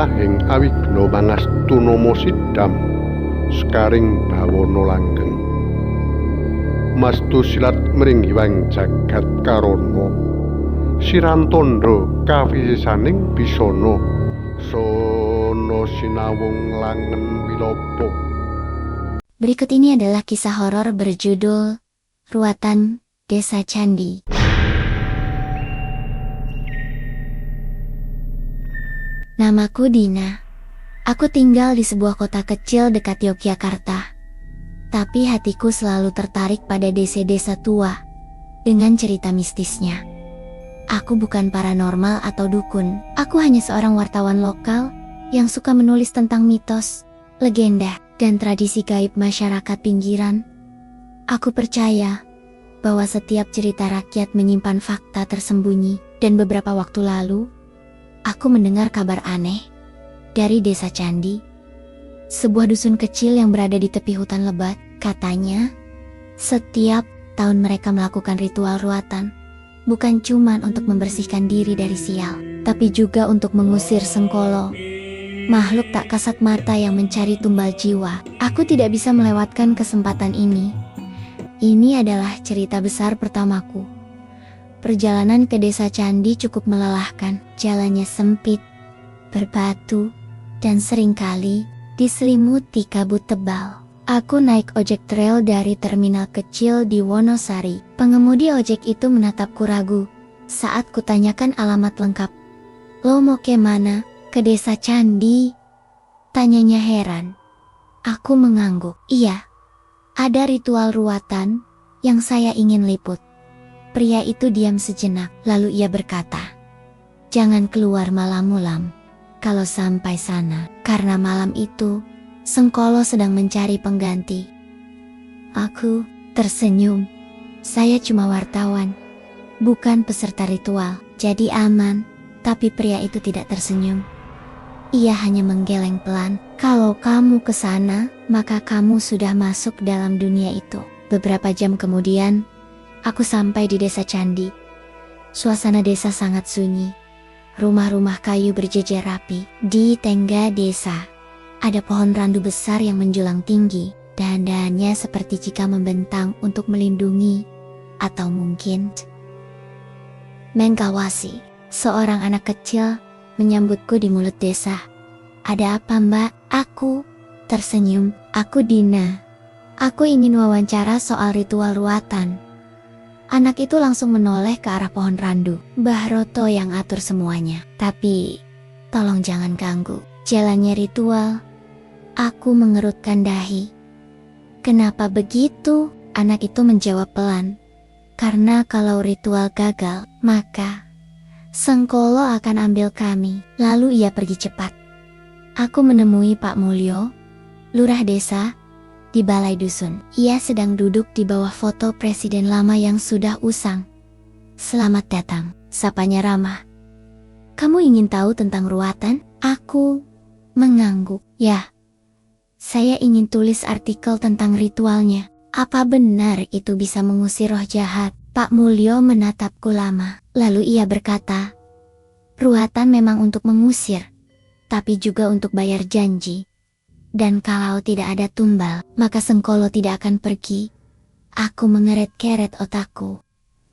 Lahing awigna mangastu nama sidam sekaring bawana langgeng. Mastu silat mring hiwang jagat karana Sirantandha kawisesaning bisana sono sinawung langen wilapa. Berikut ini adalah kisah horor berjudul Ruatan Desa Candi. Namaku Dina. Aku tinggal di sebuah kota kecil dekat Yogyakarta. Tapi hatiku selalu tertarik pada desa-desa tua dengan cerita mistisnya. Aku bukan paranormal atau dukun. Aku hanya seorang wartawan lokal yang suka menulis tentang mitos, legenda, dan tradisi gaib masyarakat pinggiran. Aku percaya bahwa setiap cerita rakyat menyimpan fakta tersembunyi, dan beberapa waktu lalu, aku mendengar kabar aneh dari Desa Candi, sebuah dusun kecil yang berada di tepi hutan lebat. Katanya, setiap tahun mereka melakukan ritual ruatan, bukan cuma untuk membersihkan diri dari sial, tapi juga untuk mengusir Sengkolo, makhluk tak kasat mata yang mencari tumbal jiwa. Aku tidak bisa melewatkan kesempatan ini. Ini adalah cerita besar pertamaku. Perjalanan ke Desa Candi cukup melelahkan. Jalannya sempit, berbatu, dan seringkali diselimuti kabut tebal. Aku naik ojek trail dari terminal kecil di Wonosari. Pengemudi ojek itu menatapku ragu saat kutanyakan alamat lengkap. "Lo mau ke mana?" "Ke Desa Candi," tanyanya heran. Aku mengangguk. "Iya, ada ritual ruatan yang saya ingin liput." Pria itu diam sejenak, lalu ia berkata, "Jangan keluar malam-malam kalau sampai sana, karena malam itu Sengkolo sedang mencari pengganti." Aku tersenyum. Saya cuma wartawan, bukan peserta ritual, jadi aman. Tapi pria itu tidak tersenyum. Ia hanya menggeleng pelan. "Kalau kamu ke sana, maka kamu sudah masuk dalam dunia itu." Beberapa jam kemudian, aku sampai di Desa Candi. Suasana desa sangat sunyi. Rumah-rumah kayu berjejer rapi. Di tengah desa, ada pohon randu besar yang menjulang tinggi. Dahan-dahannya seperti jika membentang untuk melindungi, atau mungkin mengawasi. Seorang anak kecil menyambutku di mulut desa. "Ada apa, Mbak?" Aku tersenyum. "Aku Dina. Aku ingin wawancara soal ritual ruatan." Anak itu langsung menoleh ke arah pohon randu. "Mbah Roto yang atur semuanya. Tapi, tolong jangan ganggu jalannya ritual." Aku mengerutkan dahi. "Kenapa begitu?" Anak itu menjawab pelan. "Karena kalau ritual gagal, maka Sengkolo akan ambil kami." Lalu ia pergi cepat. Aku menemui Pak Mulyo, lurah desa, di balai dusun. Ia sedang duduk di bawah foto presiden lama yang sudah usang. "Selamat datang," sapanya ramah. "Kamu ingin tahu tentang ruatan?" Aku mengangguk. "Ya, saya ingin tulis artikel tentang ritualnya. Apa benar itu bisa mengusir roh jahat?" Pak Mulyo menatapku lama. Lalu ia berkata, "Ruatan memang untuk mengusir, tapi juga untuk bayar janji. Dan kalau tidak ada tumbal, maka Sengkolo tidak akan pergi." Aku mengeret-keret otakku.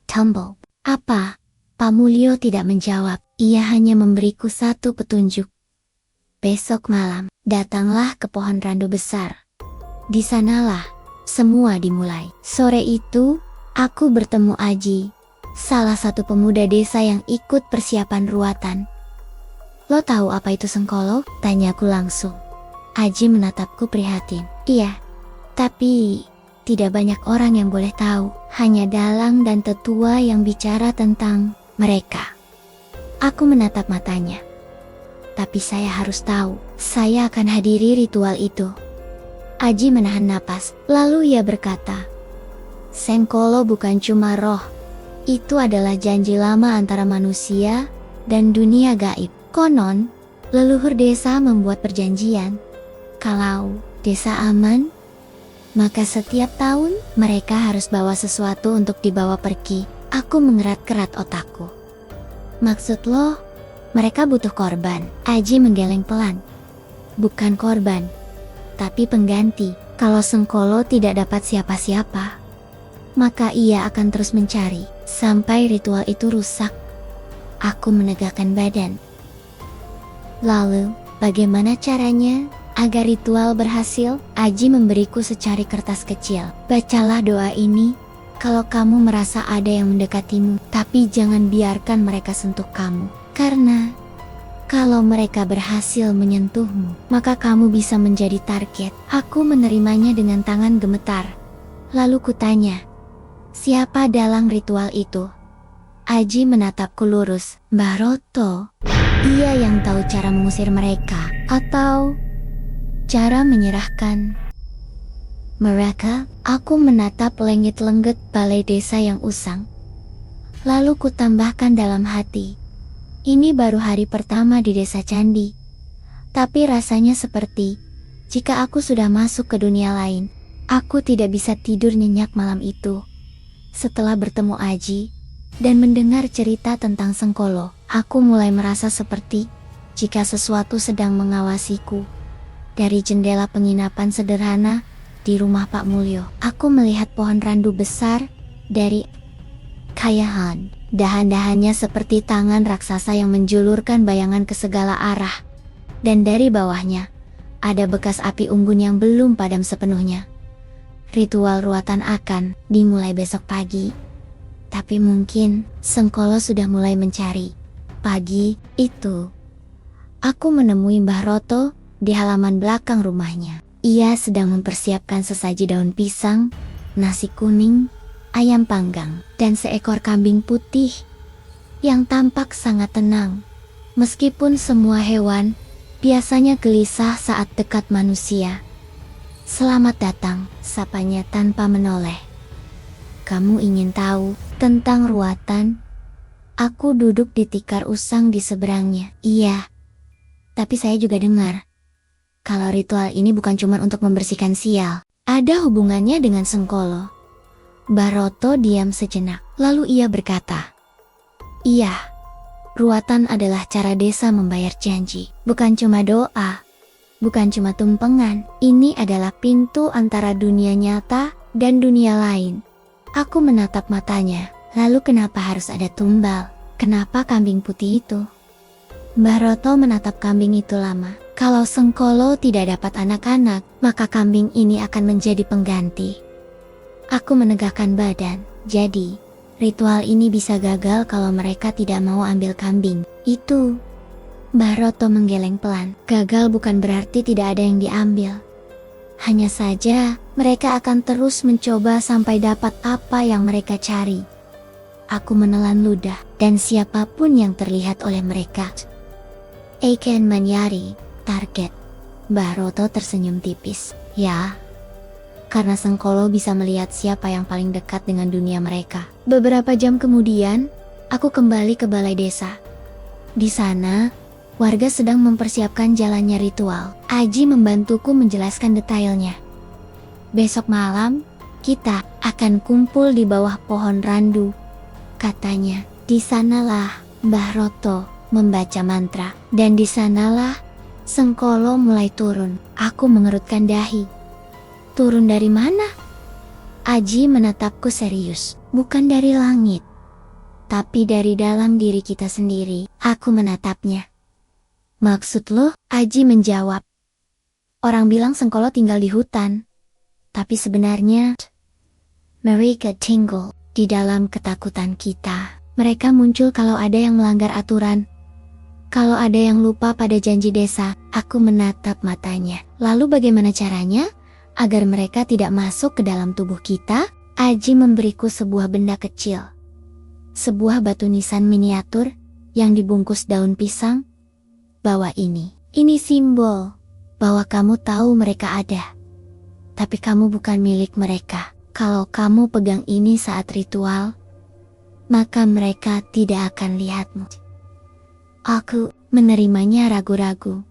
"Tumble apa?" Pak Mulyo tidak menjawab. Ia hanya memberiku satu petunjuk. "Besok malam, datanglah ke pohon randu besar. Di sanalah semua dimulai." Sore itu, aku bertemu Aji, salah satu pemuda desa yang ikut persiapan ruatan. "Lo tahu apa itu Sengkolo?" tanyaku langsung. Aji menatapku prihatin. "Iya, tapi tidak banyak orang yang boleh tahu. Hanya dalang dan tetua yang bicara tentang mereka." Aku menatap matanya. "Tapi saya harus tahu. Saya akan hadiri ritual itu." Aji menahan napas, lalu ia berkata, "Sengkolo bukan cuma roh. Itu adalah janji lama antara manusia dan dunia gaib. Konon, leluhur desa membuat perjanjian. Kalau desa aman, maka setiap tahun mereka harus bawa sesuatu untuk dibawa pergi." Aku mengerat-kerat otakku. "Maksud lo, Mereka butuh korban. Aji menggeleng pelan. Bukan korban, tapi pengganti. Kalau Sengkolo tidak dapat siapa-siapa, maka ia akan terus mencari sampai ritual itu rusak. Aku menegakkan badan. Lalu, bagaimana caranya agar ritual berhasil? Aji memberiku secari kertas kecil. Bacalah doa ini kalau kamu merasa ada yang mendekatimu, tapi jangan biarkan mereka sentuh kamu. Karena kalau mereka berhasil menyentuhmu, maka kamu bisa menjadi target. Aku menerimanya dengan tangan gemetar. Lalu kutanya, siapa dalang ritual itu? Aji menatapku lurus. Mbah Roto. Ia yang tahu cara mengusir mereka, atau cara menyerahkan mereka. Aku menatap lengit-lengget balai desa yang usang. Lalu kutambahkan dalam hati, ini baru hari pertama di desa Candi. Tapi rasanya seperti jika aku sudah masuk ke dunia lain. Aku tidak bisa tidur nyenyak malam itu. Setelah bertemu Aji dan mendengar cerita tentang Sengkolo, aku mulai merasa seperti jika sesuatu sedang mengawasiku. Dari jendela penginapan sederhana di rumah Pak Mulyo, aku melihat pohon randu besar dari kayahan. Dahan-dahannya seperti tangan raksasa yang menjulurkan bayangan ke segala arah. Dan dari bawahnya, ada bekas api unggun yang belum padam sepenuhnya. Ritual ruatan akan dimulai besok pagi. Tapi mungkin Sengkolo sudah mulai mencari. Pagi itu, aku menemui Mbah Roto di halaman belakang rumahnya. Ia sedang mempersiapkan sesaji daun pisang, nasi kuning, ayam panggang, dan seekor kambing putih yang tampak sangat tenang. Meskipun semua hewan biasanya gelisah saat dekat manusia. Selamat datang, sapanya tanpa menoleh. Kamu ingin tahu tentang ruatan? Aku duduk di tikar usang di seberangnya. Iya, tapi saya juga dengar kalau ritual ini bukan cuma untuk membersihkan sial. Ada hubungannya dengan Sengkolo. Mbah Roto diam sejenak, lalu ia berkata, iya, ruatan adalah cara desa membayar janji. Bukan cuma doa, bukan cuma tumpengan. Ini adalah pintu antara dunia nyata dan dunia lain. Aku menatap matanya. Lalu kenapa harus ada tumbal? Kenapa kambing putih itu? Mbah Roto menatap kambing itu lama. Kalau Sengkolo tidak dapat anak-anak, maka kambing ini akan menjadi pengganti. Aku menegakkan badan. Jadi, ritual ini bisa gagal kalau mereka tidak mau ambil kambing itu. Mbah Roto menggeleng pelan. Gagal bukan berarti tidak ada yang diambil. Hanya saja, mereka akan terus mencoba sampai dapat apa yang mereka cari. Aku menelan ludah, dan siapapun yang terlihat oleh mereka akan menjadi target. Mbah Roto tersenyum tipis. Ya, karena Sengkolo bisa melihat siapa yang paling dekat dengan dunia mereka. Beberapa jam kemudian, aku kembali ke balai desa. Di sana, warga sedang mempersiapkan jalannya ritual. Aji membantuku menjelaskan detailnya. Besok malam, kita akan kumpul di bawah pohon randu, katanya. Di sanalah Mbah Roto membaca mantra, dan di sanalah Sengkolo mulai turun. Aku mengerutkan dahi. Turun dari mana? Aji menatapku serius. Bukan dari langit, tapi dari dalam diri kita sendiri. Aku menatapnya. Maksud lo? Aji menjawab. Orang bilang Sengkolo tinggal di hutan, tapi sebenarnya mereka tinggal di dalam ketakutan kita. Mereka muncul kalau ada yang melanggar aturan, kalau ada yang lupa pada janji desa. Aku menatap matanya. Lalu bagaimana caranya agar mereka tidak masuk ke dalam tubuh kita? Aji memberiku sebuah benda kecil. Sebuah batu nisan miniatur yang dibungkus daun pisang. Bawa ini. Ini simbol bahwa kamu tahu mereka ada, tapi kamu bukan milik mereka. Kalau kamu pegang ini saat ritual, maka mereka tidak akan lihatmu. Aku menerimanya ragu-ragu.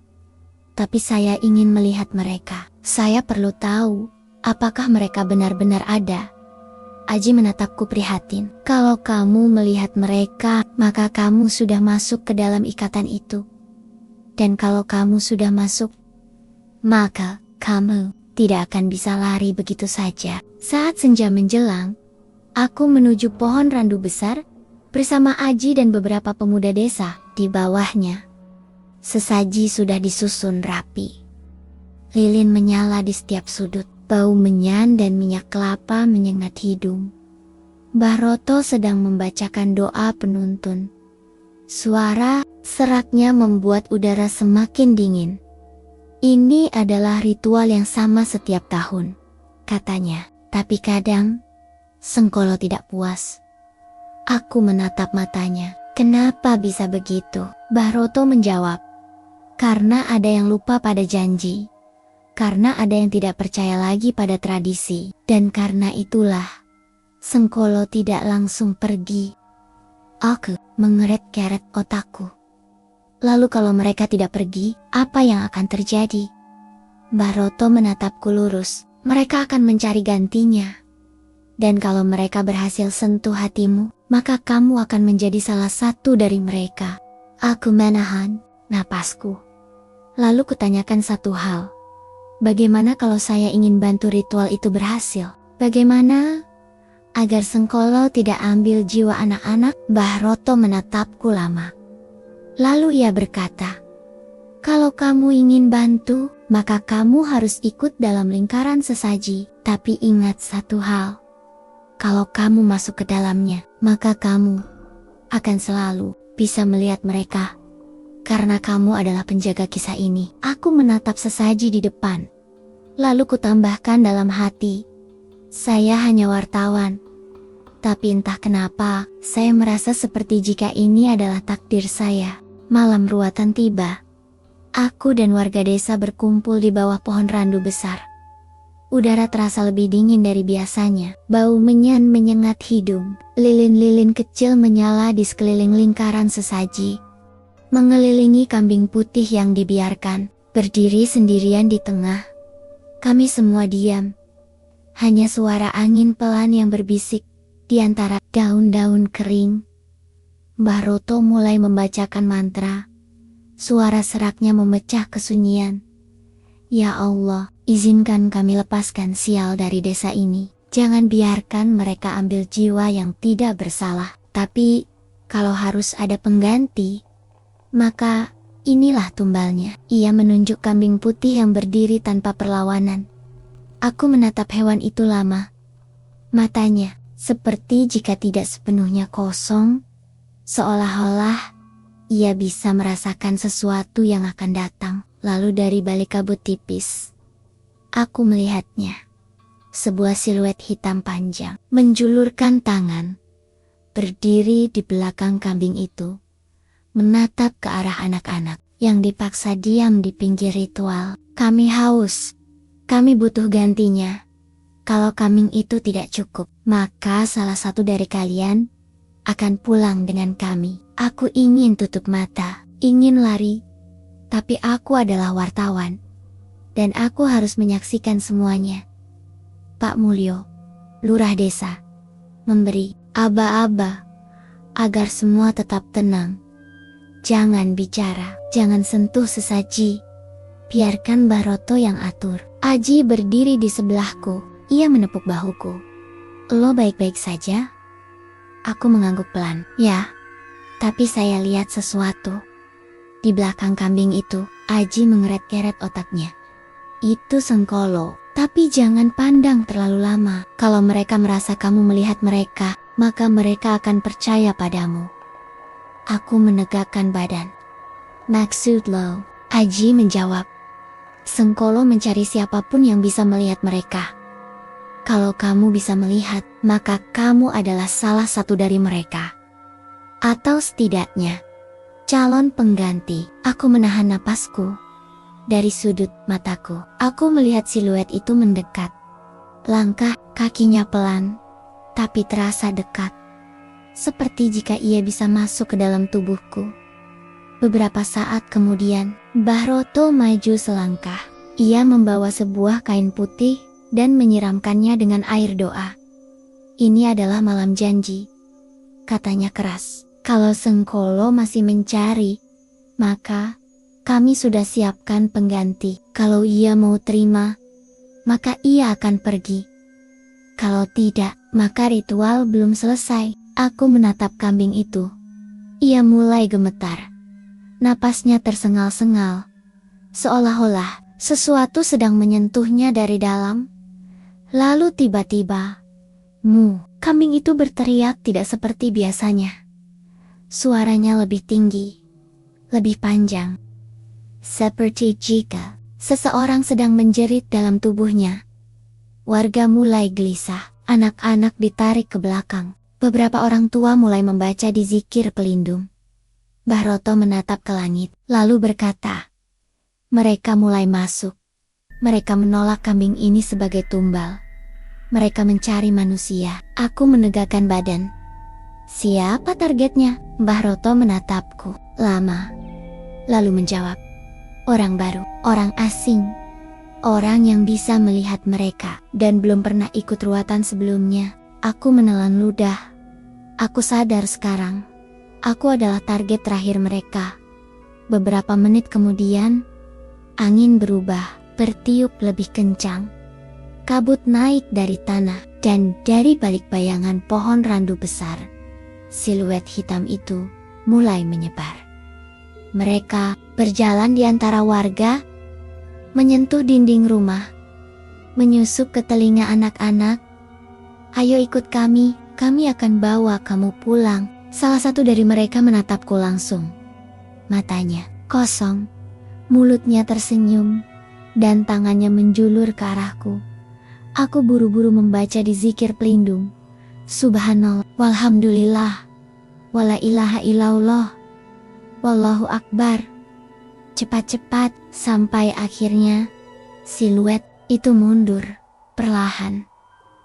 Tapi saya ingin melihat mereka. Saya perlu tahu apakah mereka benar-benar ada, Aji menatapku prihatin. Kalau kamu melihat mereka, maka kamu sudah masuk ke dalam ikatan itu. Dan kalau kamu sudah masuk, maka kamu tidak akan bisa lari begitu saja. Saat senja menjelang, aku menuju pohon randu besar bersama Aji dan beberapa pemuda desa. Di bawahnya, sesaji sudah disusun rapi. Lilin menyala di setiap sudut. Bau menyan dan minyak kelapa menyengat hidung. Mbah Roto sedang membacakan doa penuntun. Suara seraknya membuat udara semakin dingin. Ini adalah ritual yang sama setiap tahun, katanya. Tapi kadang, Sengkolo tidak puas. Aku menatap matanya. Kenapa bisa begitu? Mbah Roto menjawab. Karena ada yang lupa pada janji. Karena ada yang tidak percaya lagi pada tradisi. Dan karena itulah, Sengkolo tidak langsung pergi. Aku mengeret-keret otakku. Lalu kalau mereka tidak pergi, apa yang akan terjadi? Mbah Roto menatapku lurus. Mereka akan mencari gantinya. Dan kalau mereka berhasil sentuh hatimu, maka kamu akan menjadi salah satu dari mereka. Aku menahan napasku. Lalu kutanyakan satu hal. Bagaimana kalau saya ingin bantu ritual itu berhasil? Bagaimana agar Sengkolo tidak ambil jiwa anak-anak? Mbah Roto menatapku lama. Lalu ia berkata, kalau kamu ingin bantu, maka kamu harus ikut dalam lingkaran sesaji. Tapi ingat satu hal. Kalau kamu masuk ke dalamnya, maka kamu akan selalu bisa melihat mereka. Karena kamu adalah penjaga kisah ini. Aku menatap sesaji di depan. Lalu kutambahkan dalam hati. Saya hanya wartawan. Tapi entah kenapa, saya merasa seperti jika ini adalah takdir saya. Malam ruatan tiba. Aku dan warga desa berkumpul di bawah pohon randu besar. Udara terasa lebih dingin dari biasanya. Bau menyan menyengat hidung. Lilin-lilin kecil menyala di sekeliling lingkaran sesaji. Mengelilingi kambing putih yang dibiarkan, berdiri sendirian di tengah. Kami semua diam. Hanya suara angin pelan yang berbisik di antara daun-daun kering. Mbah Roto mulai membacakan mantra. Suara seraknya memecah kesunyian. Ya Allah, izinkan kami lepaskan sial dari desa ini. Jangan biarkan mereka ambil jiwa yang tidak bersalah. Tapi, kalau harus ada pengganti, maka inilah tumbalnya. Ia menunjuk kambing putih yang berdiri tanpa perlawanan. Aku menatap hewan itu lama. Matanya, seperti jika tidak sepenuhnya kosong, seolah-olah ia bisa merasakan sesuatu yang akan datang. Lalu dari balik kabut tipis, aku melihatnya. Sebuah siluet hitam panjang, menjulurkan tangan, berdiri di belakang kambing itu. Menatap ke arah anak-anak yang dipaksa diam di pinggir ritual. Kami haus. Kami butuh gantinya. Kalau kambing itu tidak cukup, maka salah satu dari kalian akan pulang dengan kami. Aku ingin tutup mata, ingin lari. Tapi aku adalah wartawan. Dan aku harus menyaksikan semuanya. Pak Mulyo, lurah desa, memberi aba-aba agar semua tetap tenang. Jangan bicara, jangan sentuh sesaji. Biarkan Mbah Roto yang atur. Aji berdiri di sebelahku. Ia menepuk bahuku. Lo baik-baik saja? Aku mengangguk pelan. Ya, tapi saya lihat sesuatu. Di belakang kambing itu, Aji mengeret-keret otaknya. Itu Sengkolo, tapi jangan pandang terlalu lama. Kalau mereka merasa kamu melihat mereka, maka mereka akan percaya padamu. Aku menegakkan badan. Maksud lo? Aji menjawab. Sengkolo mencari siapapun yang bisa melihat mereka. Kalau kamu bisa melihat, maka kamu adalah salah satu dari mereka. Atau setidaknya, calon pengganti. Aku menahan napasku. Dari sudut mataku, aku melihat siluet itu mendekat. Langkah kakinya pelan, tapi terasa dekat. Seperti jika ia bisa masuk ke dalam tubuhku. Beberapa saat kemudian, Mbah Roto maju selangkah. Ia membawa sebuah kain putih dan menyiramkannya dengan air doa. Ini adalah malam janji, katanya keras. Kalau Sengkolo masih mencari, maka kami sudah siapkan pengganti. Kalau ia mau terima, maka ia akan pergi. Kalau tidak, maka ritual belum selesai. Aku menatap kambing itu. Ia mulai gemetar. Napasnya tersengal-sengal, seolah-olah sesuatu sedang menyentuhnya dari dalam. Lalu tiba-tiba, kambing itu berteriak tidak seperti biasanya. Suaranya lebih tinggi, lebih panjang. Seperti jika seseorang sedang menjerit dalam tubuhnya. Warga mulai gelisah, anak-anak ditarik ke belakang. Beberapa orang tua mulai membaca di zikir pelindung. Mbah Roto menatap ke langit, lalu berkata, mereka mulai masuk. Mereka menolak kambing ini sebagai tumbal. Mereka mencari manusia. Aku menegakkan badan. Siapa targetnya? Mbah Roto menatapku lama, lalu menjawab, orang baru, orang asing. Orang yang bisa melihat mereka dan belum pernah ikut ruatan sebelumnya. Aku menelan ludah. Aku sadar sekarang, aku adalah target terakhir mereka. Beberapa menit kemudian, angin berubah, bertiup lebih kencang. Kabut naik dari tanah, dan dari balik bayangan pohon randu besar, siluet hitam itu mulai menyebar. Mereka berjalan di antara warga, menyentuh dinding rumah, menyusup ke telinga anak-anak. Ayo ikut kami akan bawa kamu pulang. Salah satu dari mereka menatapku langsung. Matanya kosong, mulutnya tersenyum, dan tangannya menjulur ke arahku. Aku buru-buru membaca di zikir pelindung. Subhanallah, walhamdulillah, wala ilaha illallah, wallahu akbar. Cepat-cepat, sampai akhirnya siluet itu mundur, perlahan.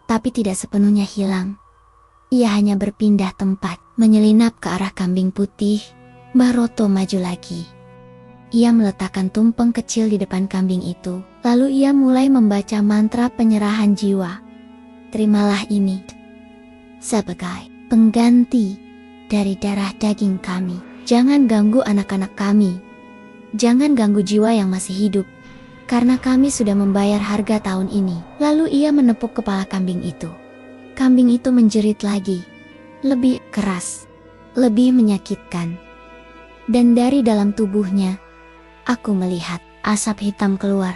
Tapi tidak sepenuhnya hilang. Ia hanya berpindah tempat, menyelinap ke arah kambing putih. Mbah Roto maju lagi. Ia meletakkan tumpeng kecil di depan kambing itu. Lalu ia mulai membaca mantra penyerahan jiwa. Terimalah ini sebagai pengganti dari darah daging kami. Jangan ganggu anak-anak kami. Jangan ganggu jiwa yang masih hidup. Karena kami sudah membayar harga tahun ini. Lalu ia menepuk kepala kambing itu. Kambing itu menjerit lagi. Lebih keras. Lebih menyakitkan. Dan dari dalam tubuhnya, aku melihat asap hitam keluar.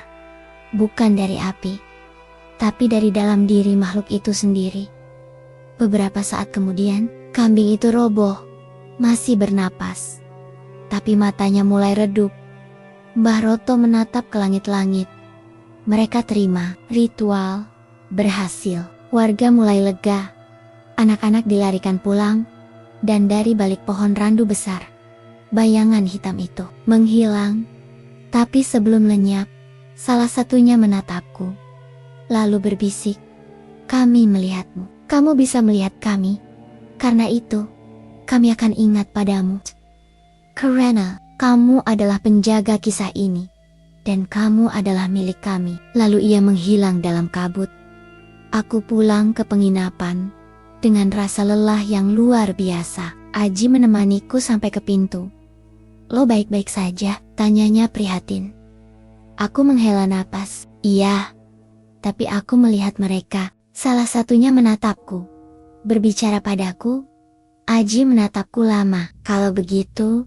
Bukan dari api, tapi dari dalam diri makhluk itu sendiri. Beberapa saat kemudian, kambing itu roboh. Masih bernapas. Tapi matanya mulai redup. Mbah Roto menatap ke langit-langit. Mereka terima, ritual berhasil. Warga mulai lega. Anak-anak dilarikan pulang. Dan dari balik pohon randu besar, bayangan hitam itu menghilang. Tapi sebelum lenyap, salah satunya menatapku. Lalu berbisik, kami melihatmu. Kamu bisa melihat kami. Karena itu, kami akan ingat padamu. Karena kamu adalah penjaga kisah ini, dan kamu adalah milik kami. Lalu ia menghilang dalam kabut. Aku pulang ke penginapan dengan rasa lelah yang luar biasa. Aji menemaniku sampai ke pintu. Lo baik-baik saja? Tanyanya prihatin. Aku menghela napas. Iya, tapi aku melihat mereka. Salah satunya menatapku, berbicara padaku. Aji menatapku lama. Kalau begitu,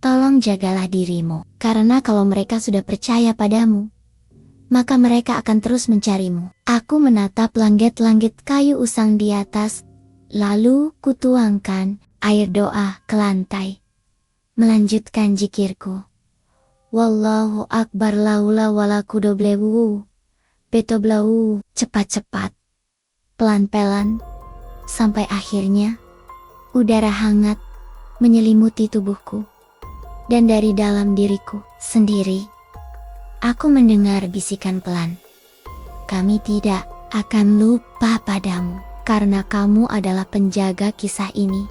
tolong jagalah dirimu, karena kalau mereka sudah percaya padamu, maka mereka akan terus mencarimu. Aku menatap langit-langit kayu usang di atas, lalu kutuangkan air doa ke lantai. Melanjutkan zikirku. Wallahu akbar laula wala kudoblewu. Betoblau, cepat-cepat. Pelan-pelan, sampai akhirnya, udara hangat menyelimuti tubuhku. Dan dari dalam diriku sendiri, aku mendengar bisikan pelan. Kami tidak akan lupa padamu, karena kamu adalah penjaga kisah ini.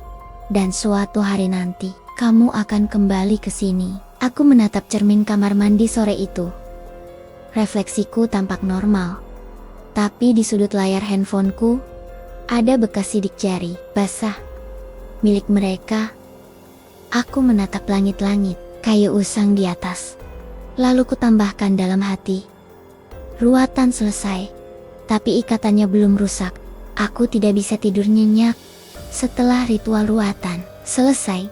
Dan suatu hari nanti, kamu akan kembali ke sini. Aku menatap cermin kamar mandi sore itu. Refleksiku tampak normal. Tapi di sudut layar handphoneku, Ada bekas sidik jari basah milik mereka. Aku menatap langit-langit, kayu usang di atas. Lalu kutambahkan dalam hati, ruatan selesai, tapi ikatannya belum rusak. Aku tidak bisa tidur nyenyak setelah ritual ruatan selesai.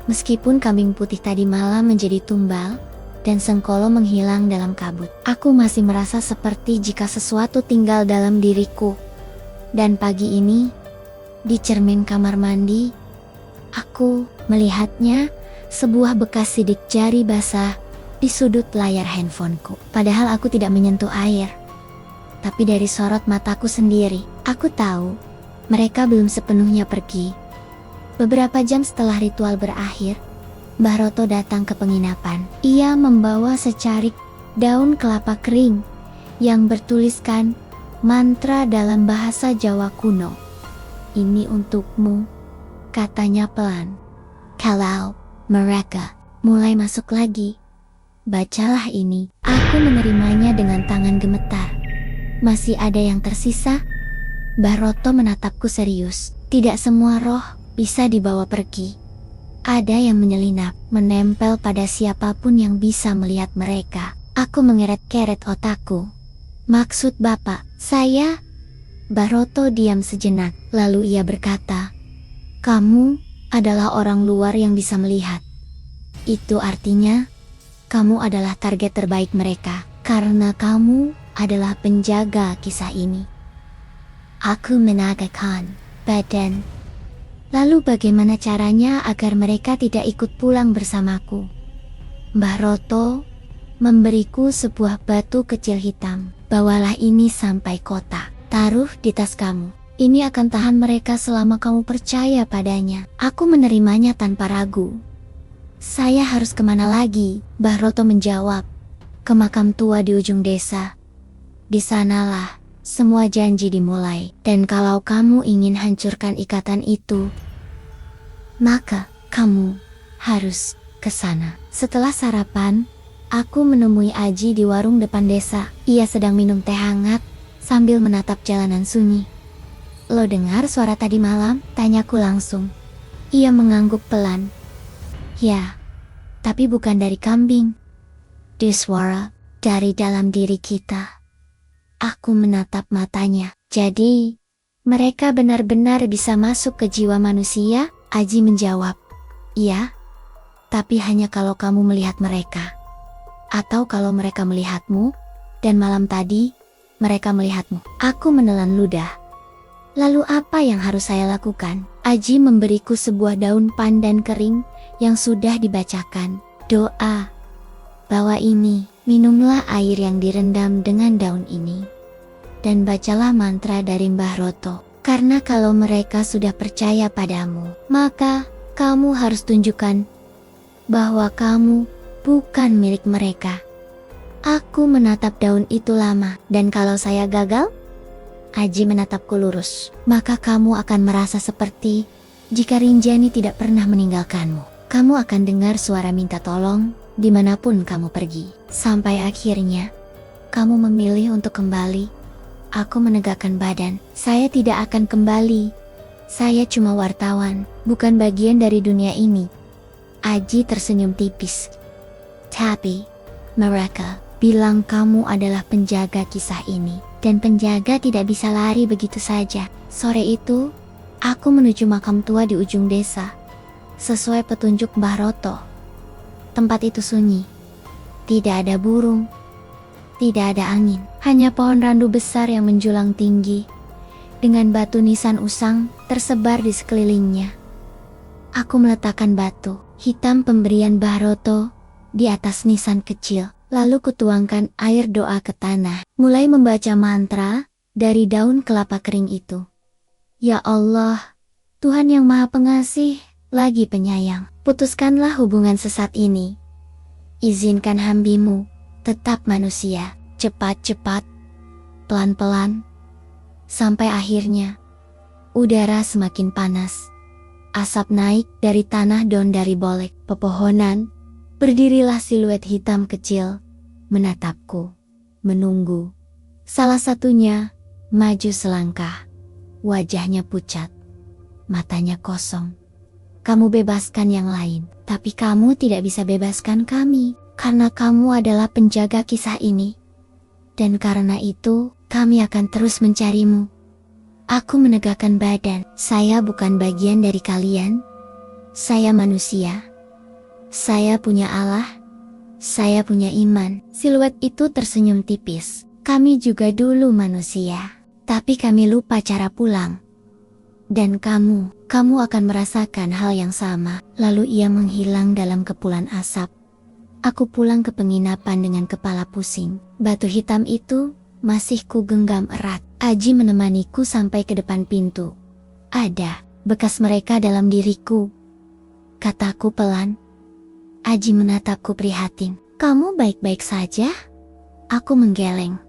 Meskipun kambing putih tadi malam menjadi tumbal dan Sengkolo menghilang dalam kabut, aku masih merasa seperti jika sesuatu tinggal dalam diriku. Dan pagi ini, di cermin kamar mandi, aku melihatnya, sebuah bekas sidik jari basah di sudut layar handphoneku. Padahal aku tidak menyentuh air. Tapi dari sorot mataku sendiri, aku tahu mereka belum sepenuhnya pergi. Beberapa jam setelah ritual berakhir, Mbah Roto datang ke penginapan. Ia membawa secarik daun kelapa kering yang bertuliskan mantra dalam bahasa Jawa kuno. Ini untukmu, katanya pelan. Kalau mereka mulai masuk lagi, bacalah ini. Aku menerimanya dengan tangan gemetar. Masih ada yang tersisa? Mbah Roto menatapku serius. Tidak semua roh bisa dibawa pergi. Ada yang menyelinap, menempel pada siapapun yang bisa melihat mereka. Aku mengeret-keret otakku. Maksud Bapak, saya? Mbah Roto diam sejenak, lalu ia berkata, kamu adalah orang luar yang bisa melihat. Itu artinya, kamu adalah target terbaik mereka, karena kamu adalah penjaga kisah ini. Aku menegakkan badan. Lalu bagaimana caranya agar mereka tidak ikut pulang bersamaku? Mbah Roto memberiku sebuah batu kecil hitam. Bawalah ini sampai kota. Taruh di tas kamu. Ini akan tahan mereka selama kamu percaya padanya. Aku menerimanya tanpa ragu. Saya harus kemana lagi? Mbah Roto menjawab. Ke makam tua di ujung desa. Di sanalah semua janji dimulai. Dan kalau kamu ingin hancurkan ikatan itu, maka kamu harus ke sana. Setelah sarapan, aku menemui Aji di warung depan desa. Ia sedang minum teh hangat sambil menatap jalanan sunyi. Lo dengar suara tadi malam? Tanyaku langsung. Ia mengangguk pelan. Ya, tapi bukan dari kambing. Di suara dari dalam diri kita. Aku menatap matanya. Jadi, mereka benar-benar bisa masuk ke jiwa manusia? Aji menjawab. Iya, tapi hanya kalau kamu melihat mereka. Atau kalau mereka melihatmu, dan malam tadi, mereka melihatmu. Aku menelan ludah. Lalu apa yang harus saya lakukan? Aji memberiku sebuah daun pandan kering yang sudah dibacakan. Doa. Bawa ini, minumlah air yang direndam dengan daun ini. Dan bacalah mantra dari Mbah Roto. Karena kalau mereka sudah percaya padamu, maka kamu harus tunjukkan bahwa kamu bukan milik mereka. Aku menatap daun itu lama, dan kalau saya gagal? Aji menatapku lurus. Maka kamu akan merasa seperti jika Rinjani tidak pernah meninggalkanmu. Kamu akan dengar suara minta tolong dimanapun kamu pergi. Sampai akhirnya, kamu memilih untuk kembali. Aku menegakkan badan. Saya tidak akan kembali. Saya cuma wartawan, bukan bagian dari dunia ini. Aji tersenyum tipis. Tapi, mereka bilang kamu adalah penjaga kisah ini. Dan penjaga tidak bisa lari begitu saja. Sore itu, aku menuju makam tua di ujung desa. Sesuai petunjuk Mbah Roto. Tempat itu sunyi. Tidak ada burung. Tidak ada angin. Hanya pohon randu besar yang menjulang tinggi. Dengan batu nisan usang tersebar di sekelilingnya. Aku meletakkan batu hitam pemberian Mbah Roto di atas nisan kecil. Lalu kutuangkan air doa ke tanah. Mulai membaca mantra dari daun kelapa kering itu. Ya Allah, Tuhan yang Maha Pengasih, lagi penyayang. Putuskanlah hubungan sesat ini. Izinkan hambimu tetap manusia. Cepat-cepat, pelan-pelan, sampai akhirnya udara semakin panas. Asap naik dari tanah dan dari bolek pepohonan. Berdirilah siluet hitam kecil, menatapku, menunggu. Salah satunya maju selangkah. Wajahnya pucat, matanya kosong. Kamu bebaskan yang lain, tapi kamu tidak bisa bebaskan kami, karena kamu adalah penjaga kisah ini. Dan karena itu, kami akan terus mencarimu. Aku menegakkan badan, saya bukan bagian dari kalian. Saya manusia. Saya punya Allah. Saya punya iman. Siluet itu tersenyum tipis. Kami juga dulu manusia, tapi kami lupa cara pulang. Dan kamu akan merasakan hal yang sama. Lalu ia menghilang dalam kepulan asap. Aku pulang ke penginapan dengan kepala pusing. Batu hitam itu masih ku genggam erat. Aji menemaniku sampai ke depan pintu. Ada bekas mereka dalam diriku, kataku pelan. Aji menatapku prihatin. Kamu baik-baik saja? Aku menggeleng.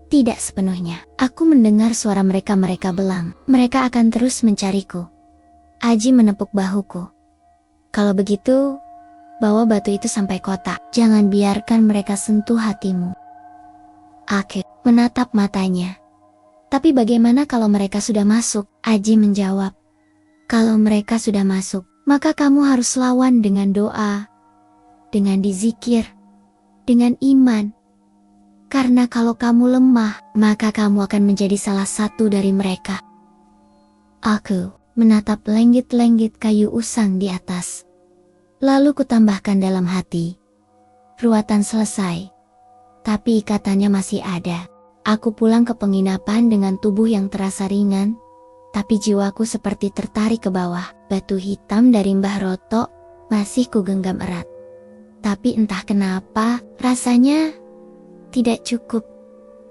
Tidak sepenuhnya. Aku mendengar suara mereka belang. Mereka akan terus mencariku. Aji menepuk bahuku. Kalau begitu, bawa batu itu sampai kota. Jangan biarkan mereka sentuh hatimu. Aku menatap matanya. Tapi bagaimana kalau mereka sudah masuk? Aji menjawab. Kalau mereka sudah masuk, maka kamu harus lawan dengan doa, dengan dizikir, dengan iman. Karena kalau kamu lemah, maka kamu akan menjadi salah satu dari mereka. Aku menatap lenggit-lenggit kayu usang di atas. Lalu kutambahkan dalam hati. Ruatan selesai, tapi ikatannya masih ada. Aku pulang ke penginapan dengan tubuh yang terasa ringan, tapi jiwaku seperti tertarik ke bawah. Batu hitam dari Mbah Roto masih kugenggam erat. Tapi entah kenapa, rasanya tidak cukup.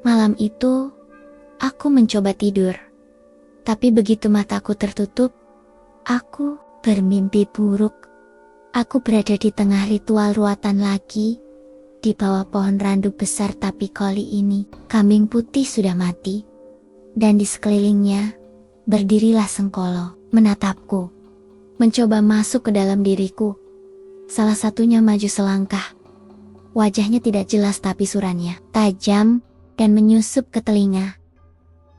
Malam itu, aku mencoba tidur. Tapi begitu mataku tertutup, aku bermimpi buruk. Aku berada di tengah ritual ruatan laki, di bawah pohon randu besar, tapi kali ini, kambing putih sudah mati. Dan di sekelilingnya, berdirilah Sengkolo, menatapku, mencoba masuk ke dalam diriku. Salah satunya maju selangkah. Wajahnya tidak jelas tapi surannya tajam dan menyusup ke telinga.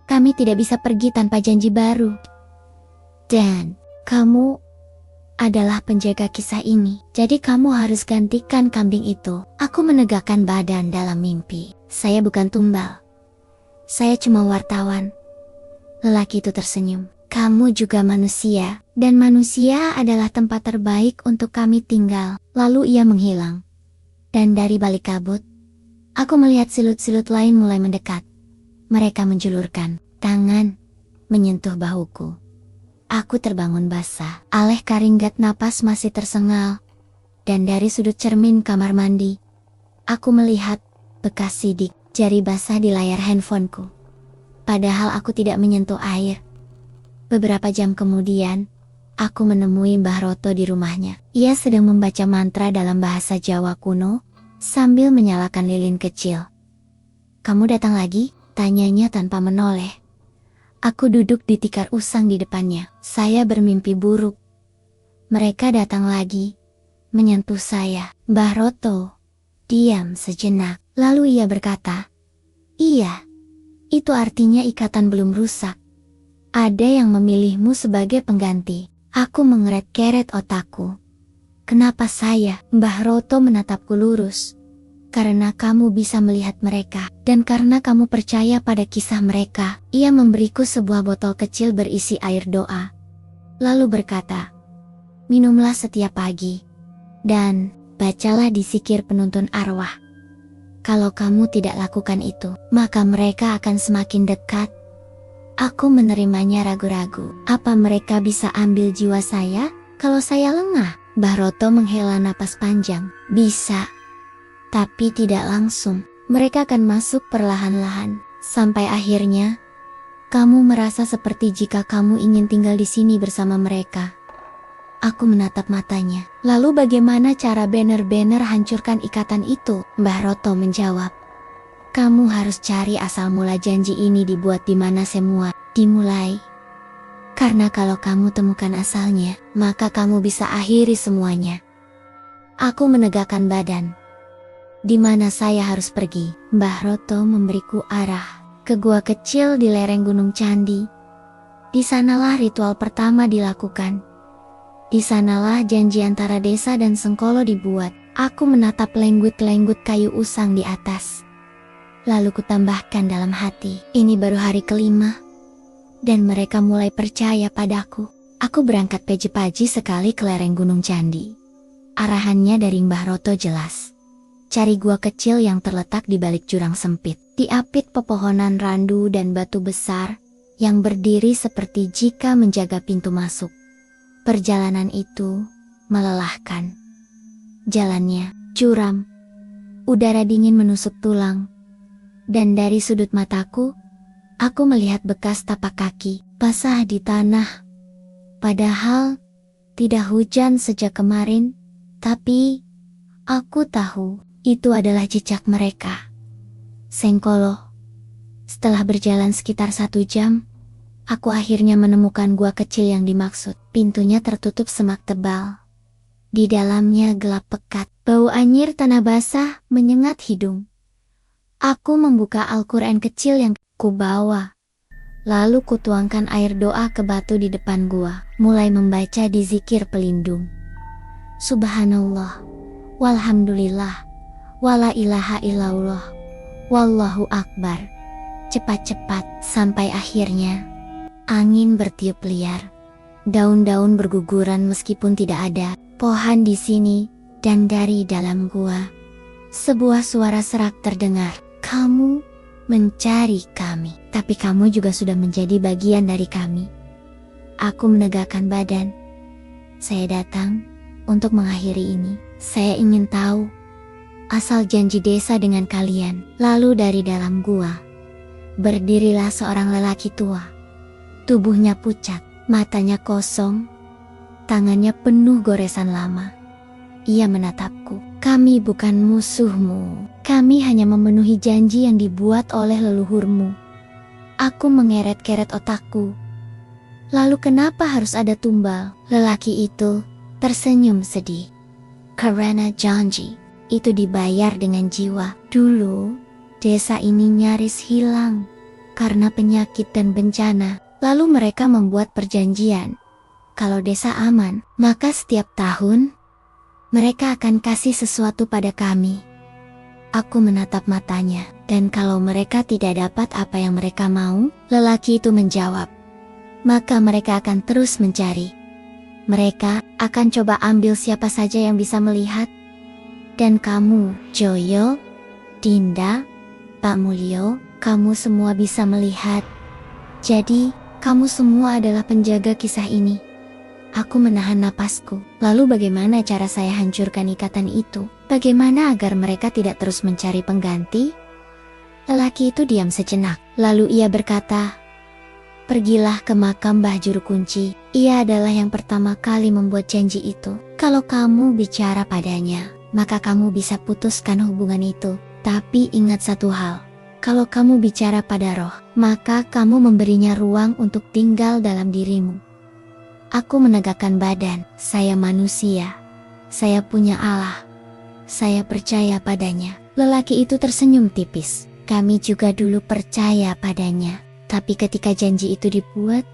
Kami tidak bisa pergi tanpa janji baru. Dan kamu adalah penjaga kisah ini. Jadi kamu harus gantikan kambing itu. Aku menegakkan badan dalam mimpi. Saya bukan tumbal. Saya cuma wartawan. Lelaki itu tersenyum. Kamu juga manusia. Dan manusia adalah tempat terbaik untuk kami tinggal. Lalu ia menghilang. Dan dari balik kabut, aku melihat silut-silut lain mulai mendekat. Mereka menjulurkan tangan, menyentuh bahuku. Aku terbangun basah, aleh karinggat napas masih tersengal. Dan dari sudut cermin kamar mandi, aku melihat bekas sidik jari basah di layar handphoneku. Padahal aku tidak menyentuh air. Beberapa jam kemudian, aku menemui Mbah Roto di rumahnya. Ia sedang membaca mantra dalam bahasa Jawa kuno, sambil menyalakan lilin kecil. Kamu datang lagi? Tanyanya tanpa menoleh. Aku duduk di tikar usang di depannya. Saya bermimpi buruk. Mereka datang lagi, menyentuh saya. Mbah Roto diam sejenak, lalu ia berkata, "Iya, itu artinya ikatan belum rusak. Ada yang memilihmu sebagai pengganti." Aku mengeret-keret otakku. Kenapa saya? Mbah Roto menatapku lurus. Karena kamu bisa melihat mereka, dan karena kamu percaya pada kisah mereka. Ia memberiku sebuah botol kecil berisi air doa. Lalu berkata, minumlah setiap pagi, dan bacalah di zikir penuntun arwah. Kalau kamu tidak lakukan itu, maka mereka akan semakin dekat. Aku menerimanya ragu-ragu. Apa mereka bisa ambil jiwa saya kalau saya lengah? Mbah Roto menghela napas panjang. Bisa, tapi tidak langsung. Mereka akan masuk perlahan-lahan, sampai akhirnya kamu merasa seperti jika kamu ingin tinggal di sini bersama mereka. Aku menatap matanya. Lalu bagaimana cara benar-benar hancurkan ikatan itu? Mbah Roto menjawab. Kamu harus cari asal mula janji ini dibuat di mana semua dimulai. Karena kalau kamu temukan asalnya, maka kamu bisa akhiri semuanya. Aku menegakkan badan. Di mana saya harus pergi? Mbah Roto memberiku arah ke gua kecil di lereng Gunung Candi. Di sanalah ritual pertama dilakukan. Di sanalah janji antara desa dan Sengkolo dibuat. Aku menatap lenggut-lenggut kayu usang di atas. Lalu kutambahkan dalam hati, ini baru hari kelima. Dan mereka mulai percaya padaku. Aku berangkat pagi-pagi sekali ke lereng Gunung Candi. Arahannya dari Mbah Roto jelas. Cari gua kecil yang terletak di balik jurang sempit. Diapit pepohonan randu dan batu besar yang berdiri seperti jika menjaga pintu masuk. Perjalanan itu melelahkan. Jalannya curam. Udara dingin menusuk tulang. Dan dari sudut mataku, aku melihat bekas tapak kaki basah di tanah. Padahal tidak hujan sejak kemarin, tapi aku tahu itu adalah jejak mereka. Sengkolo. Setelah berjalan sekitar 1 jam, aku akhirnya menemukan gua kecil yang dimaksud. Pintunya tertutup semak tebal. Di dalamnya gelap pekat. Bau anyir tanah basah menyengat hidung. Aku membuka Al-Quran kecil yang kubawa. Lalu kutuangkan air doa ke batu di depan gua, mulai membaca di zikir pelindung. Subhanallah, walhamdulillah, wala ilaha illallah, wallahu akbar. Cepat-cepat sampai akhirnya angin bertiup liar. Daun-daun berguguran meskipun tidak ada pohon di sini, dan dari dalam gua sebuah suara serak terdengar. Kamu mencari kami, tapi kamu juga sudah menjadi bagian dari kami. Aku menegakkan badan. Saya datang untuk mengakhiri ini. Saya ingin tahu asal janji desa dengan kalian. Lalu dari dalam gua berdirilah seorang lelaki tua. Tubuhnya pucat, matanya kosong, tangannya penuh goresan lama. Ia menatapku. Kami bukan musuhmu. Kami hanya memenuhi janji yang dibuat oleh leluhurmu. Aku mengeret-keret otakku. Lalu kenapa harus ada tumbal? Lelaki itu tersenyum sedih. Karena janji itu dibayar dengan jiwa. Dulu, desa ini nyaris hilang karena penyakit dan bencana. Lalu mereka membuat perjanjian. Kalau desa aman, maka setiap tahun mereka akan kasih sesuatu pada kami. Aku menatap matanya, dan kalau mereka tidak dapat apa yang mereka mau, lelaki itu menjawab, maka mereka akan terus mencari. Mereka akan coba ambil siapa saja yang bisa melihat. Dan kamu, Joyo, Dinda, Pak Mulyo, kamu semua bisa melihat. Jadi, kamu semua adalah penjaga kisah ini. Aku menahan napasku. Lalu bagaimana cara saya hancurkan ikatan itu? Bagaimana agar mereka tidak terus mencari pengganti? Lelaki itu diam sejenak. Lalu ia berkata, pergilah ke makam Mbah Juru Kunci. Ia adalah yang pertama kali membuat janji itu. Kalau kamu bicara padanya, maka kamu bisa putuskan hubungan itu. Tapi ingat satu hal. Kalau kamu bicara pada roh, maka kamu memberinya ruang untuk tinggal dalam dirimu. Aku menegakkan badan. Saya manusia. Saya punya Allah. Saya percaya padanya. Lelaki itu tersenyum tipis. Kami juga dulu percaya padanya. Tapi ketika janji itu dibuat,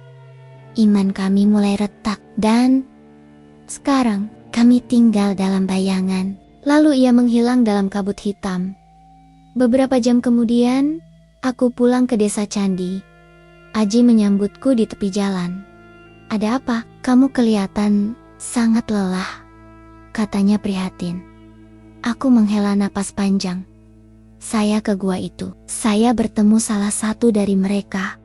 iman kami mulai retak. Dan sekarang kami tinggal dalam bayangan. Lalu ia menghilang dalam kabut hitam. Beberapa jam kemudian, aku pulang ke desa Candi. Aji menyambutku di tepi jalan. Ada apa? Kamu kelihatan sangat lelah, katanya prihatin. Aku menghela napas panjang. Saya ke gua itu. Saya bertemu salah satu dari mereka.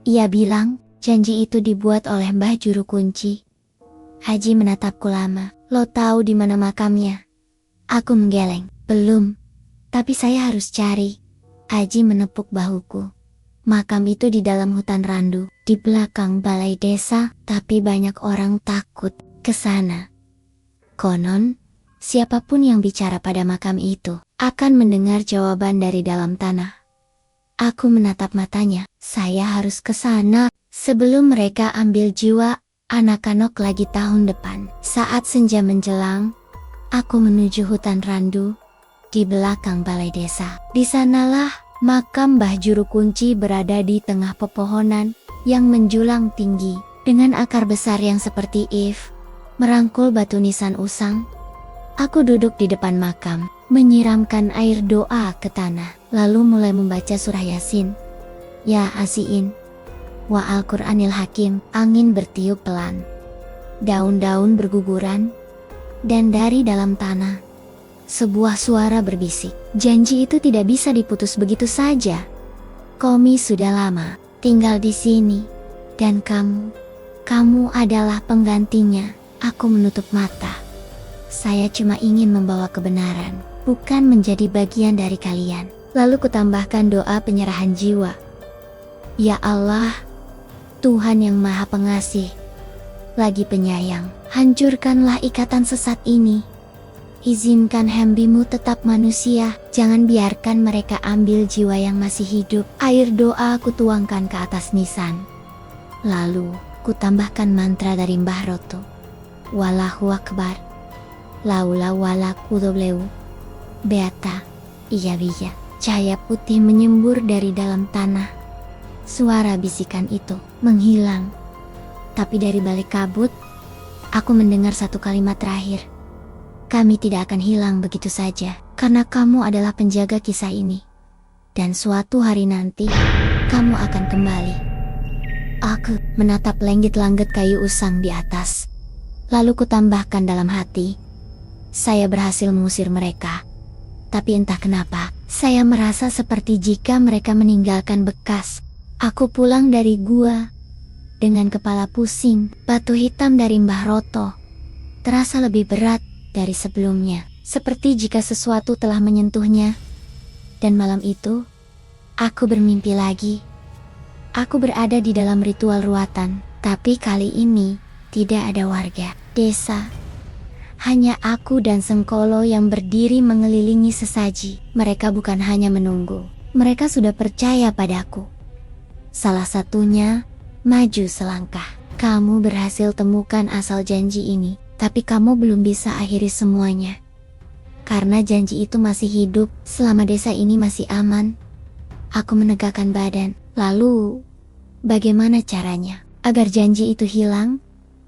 Ia bilang, janji itu dibuat oleh Mbah Juru Kunci. Haji menatapku lama. Lo tahu di mana makamnya? Aku menggeleng. Belum. Tapi saya harus cari. Haji menepuk bahuku. Makam itu di dalam hutan randu, di belakang balai desa, tapi banyak orang takut ke sana. Konon, siapapun yang bicara pada makam itu akan mendengar jawaban dari dalam tanah. Aku menatap matanya. Saya harus ke sana sebelum mereka ambil jiwa anak-anak lagi tahun depan. Saat senja menjelang, aku menuju hutan randu di belakang balai desa. Di sanalah makam Mbah Juru Kunci berada di tengah pepohonan yang menjulang tinggi dengan akar besar yang seperti merangkul batu nisan usang. Aku duduk di depan makam, menyiramkan air doa ke tanah, lalu mulai membaca surah Yasin. Ya Asiin, wa Al-Quranil Hakim. Angin bertiup pelan, daun-daun berguguran, dan dari dalam tanah sebuah suara berbisik, janji itu tidak bisa diputus begitu saja. Komi sudah lama tinggal di sini, dan kamu adalah penggantinya. Aku menutup mata. Saya cuma ingin membawa kebenaran, bukan menjadi bagian dari kalian. Lalu kutambahkan doa penyerahan jiwa. Ya Allah, Tuhan yang Maha Pengasih, lagi penyayang, hancurkanlah ikatan sesat ini. Izinkan hamba-Mu tetap manusia, jangan biarkan mereka ambil jiwa yang masih hidup. Air doa aku tuangkan ke atas nisan. Lalu, kutambahkan mantra dari Mbah Roto. Wallahu Akbar. Laula wala kudobleu. Beata. Iya bija. Cahaya putih menyembur dari dalam tanah. Suara bisikan itu menghilang. Tapi dari balik kabut, aku mendengar satu kalimat terakhir. Kami tidak akan hilang begitu saja, karena kamu adalah penjaga kisah ini. Dan suatu hari nanti, kamu akan kembali. Aku menatap langit-langit kayu usang di atas. Lalu kutambahkan dalam hati, saya berhasil mengusir mereka. Tapi entah kenapa, saya merasa seperti jika mereka meninggalkan bekas. Aku pulang dari gua dengan kepala pusing. Batu hitam dari Mbah Roto terasa lebih berat dari sebelumnya, seperti jika sesuatu telah menyentuhnya. Dan malam itu, aku bermimpi lagi. Aku berada di dalam ritual ruatan, tapi kali ini tidak ada warga desa. Hanya aku dan Sengkolo yang berdiri mengelilingi sesaji. Mereka bukan hanya menunggu, mereka sudah percaya padaku. Salah satunya maju selangkah. Kamu berhasil temukan asal janji ini, tapi kamu belum bisa akhiri semuanya. Karena janji itu masih hidup selama desa ini masih aman. Aku menegakkan badan. Lalu, bagaimana caranya agar janji itu hilang?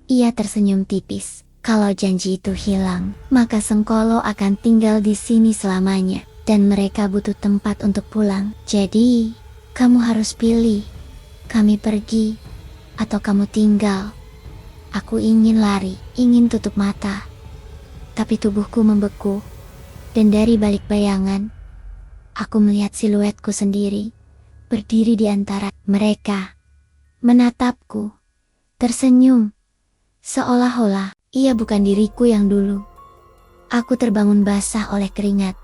Ia tersenyum tipis. Kalau janji itu hilang, maka Sengkolo akan tinggal di sini selamanya, dan mereka butuh tempat untuk pulang. Jadi, kamu harus pilih. Kami pergi, atau kamu tinggal. Aku ingin lari, ingin tutup mata. Tapi tubuhku membeku, dan dari balik bayangan, aku melihat siluetku sendiri, berdiri di antara mereka, menatapku, tersenyum, seolah-olah ia bukan diriku yang dulu. Aku terbangun basah oleh keringat,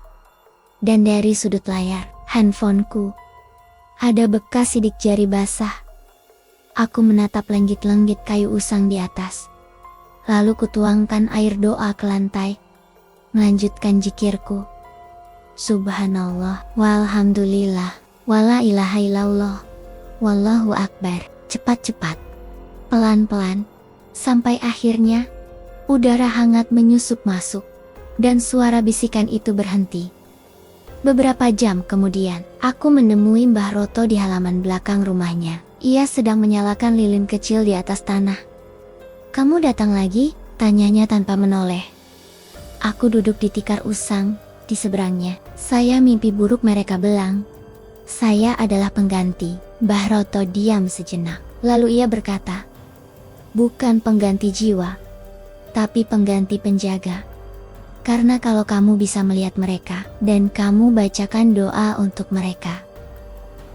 dan dari sudut layar handphoneku, ada bekas sidik jari basah. Aku menatap lenggit-lenggit kayu usang di atas. Lalu kutuangkan air doa ke lantai, melanjutkan zikirku. Subhanallah, walhamdulillah, wala ilaha illallah, wallahu akbar. Cepat-cepat, pelan-pelan, sampai akhirnya udara hangat menyusup masuk, dan suara bisikan itu berhenti. Beberapa jam kemudian, aku menemui Mbah Roto di halaman belakang rumahnya. Ia sedang menyalakan lilin kecil di atas tanah. Kamu datang lagi? Tanyanya tanpa menoleh. Aku duduk di tikar usang, di seberangnya. Saya mimpi buruk, mereka belang. Saya adalah pengganti. Mbah Roto diam sejenak. Lalu ia berkata, bukan pengganti jiwa, tapi pengganti penjaga. Karena kalau kamu bisa melihat mereka, dan kamu bacakan doa untuk mereka,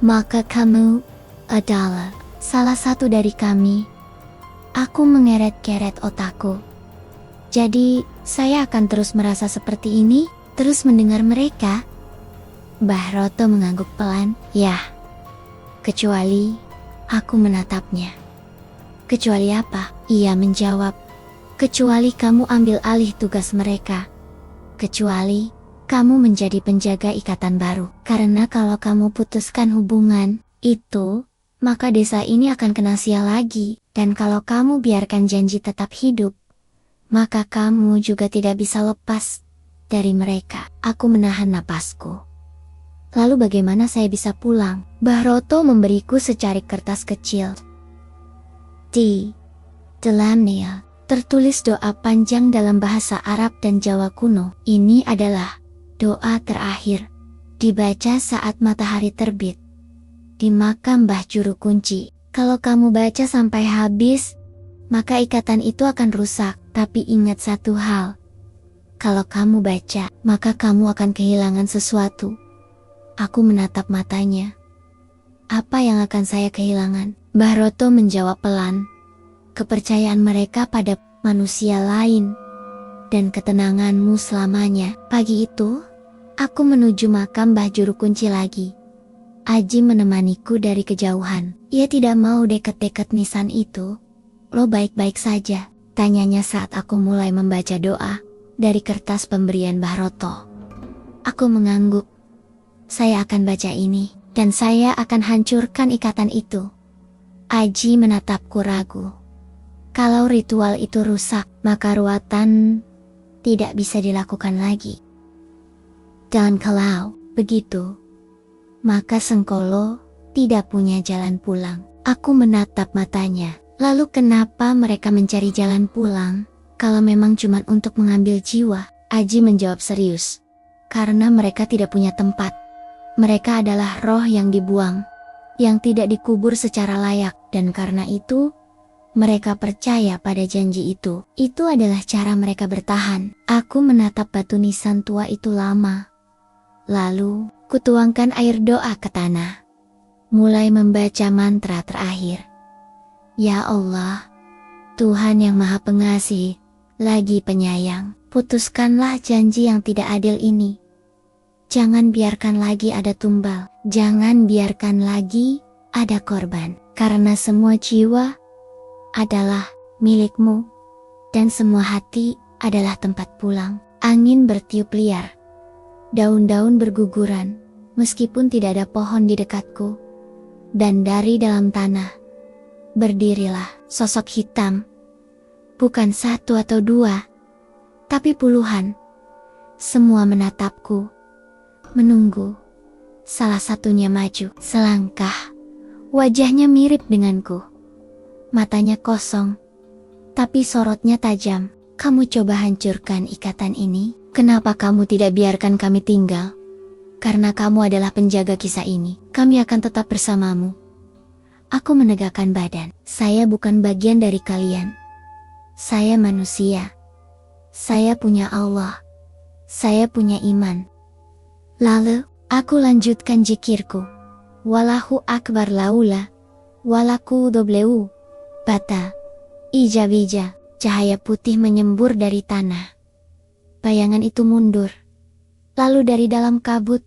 maka kamu adalah salah satu dari kami. Aku mengeret-keret otakku. Jadi, saya akan terus merasa seperti ini, terus mendengar mereka. Mbah Roto mengangguk pelan. Ya, kecuali aku menatapnya. Kecuali apa? Ia menjawab. Kecuali kamu ambil alih tugas mereka. Kecuali kamu menjadi penjaga ikatan baru. Karena kalau kamu putuskan hubungan itu, maka desa ini akan kena sial lagi. Dan kalau kamu biarkan janji tetap hidup, maka kamu juga tidak bisa lepas dari mereka. Aku menahan napasku. Lalu bagaimana saya bisa pulang? Mbah Roto memberiku secarik kertas kecil. Di dalamnya tertulis doa panjang dalam bahasa Arab dan Jawa kuno. Ini adalah doa terakhir dibaca saat matahari terbit di makam Mbah Juru Kunci. Kalau kamu baca sampai habis, maka ikatan itu akan rusak. Tapi ingat satu hal, kalau kamu baca, maka kamu akan kehilangan sesuatu. Aku menatap matanya. Apa yang akan saya kehilangan? Mbah Roto menjawab pelan. Kepercayaan mereka pada manusia lain dan ketenanganmu selamanya. Pagi itu, aku menuju makam Mbah Juru Kunci lagi. Aji menemaniku dari kejauhan. Ia tidak mau deket-deket nisan itu. Lo baik-baik saja? Tanyanya saat aku mulai membaca doa dari kertas pemberian Mbah Roto. Aku mengangguk. Saya akan baca ini, dan saya akan hancurkan ikatan itu. Aji menatapku ragu. Kalau ritual itu rusak, maka ruatan tidak bisa dilakukan lagi. Dan kalau begitu, maka Sengkolo tidak punya jalan pulang. Aku menatap matanya. Lalu kenapa mereka mencari jalan pulang, kalau memang cuma untuk mengambil jiwa? Aji menjawab serius. Karena mereka tidak punya tempat. Mereka adalah roh yang dibuang, yang tidak dikubur secara layak, dan karena itu, mereka percaya pada janji itu. Itu adalah cara mereka bertahan. Aku menatap batu nisan tua itu lama. Lalu, kutuangkan air doa ke tanah. Mulai membaca mantra terakhir. Ya Allah, Tuhan yang Maha Pengasih, lagi penyayang, putuskanlah janji yang tidak adil ini. Jangan biarkan lagi ada tumbal, jangan biarkan lagi ada korban, karena semua jiwa adalah milikmu, dan semua hati adalah tempat pulang. Angin bertiup liar, daun-daun berguguran, meskipun tidak ada pohon di dekatku, dan dari dalam tanah, berdirilah sosok hitam, bukan satu atau dua, tapi puluhan. Semua menatapku, menunggu. Salah satunya maju selangkah, wajahnya mirip denganku. Matanya kosong, tapi sorotnya tajam. Kamu coba hancurkan ikatan ini. Kenapa kamu tidak biarkan kami tinggal? Karena kamu adalah penjaga kisah ini. Kami akan tetap bersamamu. Aku menegakkan badan. Saya bukan bagian dari kalian. Saya manusia. Saya punya Allah. Saya punya iman. Lalu, aku lanjutkan zikirku. Wallahu akbar laula. Walaku dobleu. Bata. Ija-bija. Cahaya putih menyembur dari tanah. Bayangan itu mundur. Lalu dari dalam kabut,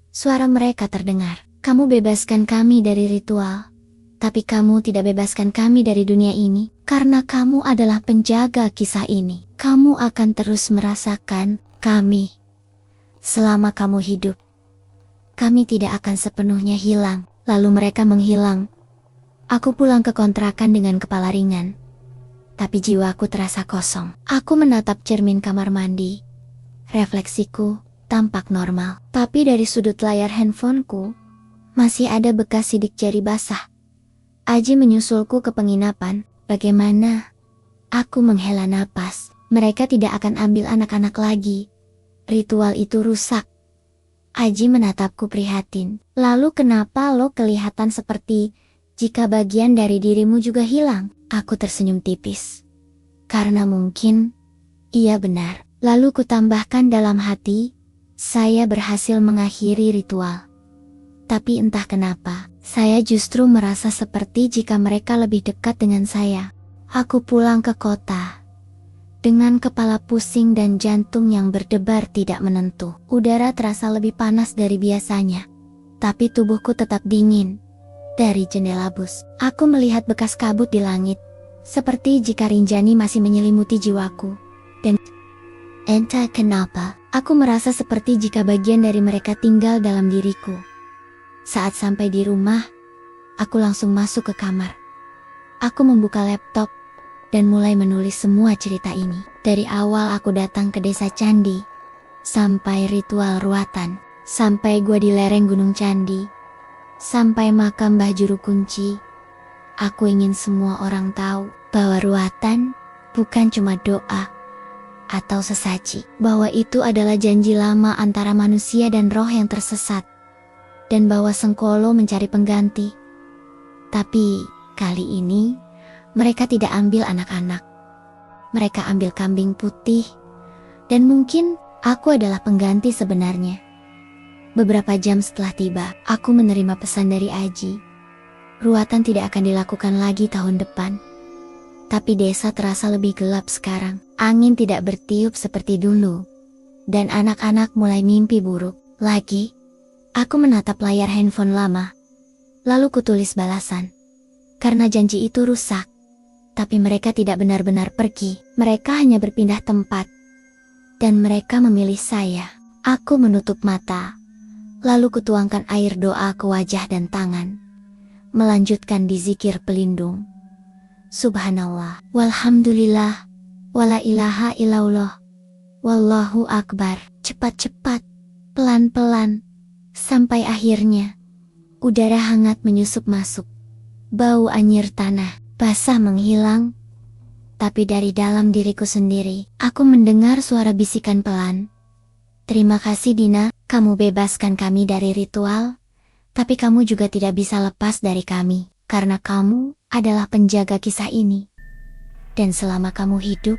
suara mereka terdengar. Kamu bebaskan kami dari ritual. Tapi kamu tidak bebaskan kami dari dunia ini, karena kamu adalah penjaga kisah ini. Kamu akan terus merasakan kami. Selama kamu hidup, kami tidak akan sepenuhnya hilang. Lalu mereka menghilang. Aku pulang ke kontrakan dengan kepala ringan. Tapi jiwaku terasa kosong. Aku menatap cermin kamar mandi. Refleksiku tampak normal. Tapi dari sudut layar handphoneku, masih ada bekas sidik jari basah. Aji menyusulku ke penginapan. Bagaimana? Aku menghela napas. Mereka tidak akan ambil anak-anak lagi. Ritual itu rusak. Aji menatapku prihatin. Lalu kenapa lo kelihatan seperti jika bagian dari dirimu juga hilang? Aku tersenyum tipis. Karena mungkin ia benar. Lalu kutambahkan dalam hati, saya berhasil mengakhiri ritual. Tapi entah kenapa, saya justru merasa seperti jika mereka lebih dekat dengan saya. Aku pulang ke kota dengan kepala pusing dan jantung yang berdebar tidak menentu. Udara terasa lebih panas dari biasanya, tapi tubuhku tetap dingin. Dari jendela bus, aku melihat bekas kabut di langit, seperti jika Rinjani masih menyelimuti jiwaku. Dan entah kenapa, aku merasa seperti jika bagian dari mereka tinggal dalam diriku. Saat sampai di rumah, aku langsung masuk ke kamar. Aku membuka laptop dan mulai menulis semua cerita ini. Dari awal aku datang ke desa Candi, sampai ritual ruatan, sampai gua di lereng Gunung Candi, sampai makam Mbah Juru Kunci. Aku ingin semua orang tahu bahwa ruatan bukan cuma doa atau sesaji, bahwa itu adalah janji lama antara manusia dan roh yang tersesat, dan bahwa Sengkolo mencari pengganti. Tapi kali ini mereka tidak ambil anak-anak. Mereka ambil kambing putih, dan mungkin aku adalah pengganti sebenarnya. Beberapa jam setelah tiba, aku menerima pesan dari Aji. Ruatan tidak akan dilakukan lagi tahun depan. Tapi desa terasa lebih gelap sekarang. Angin tidak bertiup seperti dulu. Dan anak-anak mulai mimpi buruk. Lagi, aku menatap layar handphone lama. Lalu kutulis balasan. Karena janji itu rusak. Tapi mereka tidak benar-benar pergi. Mereka hanya berpindah tempat. Dan mereka memilih saya. Aku menutup mata. Lalu kutuangkan air doa ke wajah dan tangan. Melanjutkan di zikir pelindung. Subhanallah, walhamdulillah, wala ilaha illallah, wallahu akbar. Cepat-cepat, pelan-pelan, sampai akhirnya udara hangat menyusup masuk. Bau anyir tanah basah menghilang. Tapi dari dalam diriku sendiri, aku mendengar suara bisikan pelan. Terima kasih Dina, kamu bebaskan kami dari ritual. Tapi kamu juga tidak bisa lepas dari kami, karena kamu adalah penjaga kisah ini. Dan selama kamu hidup,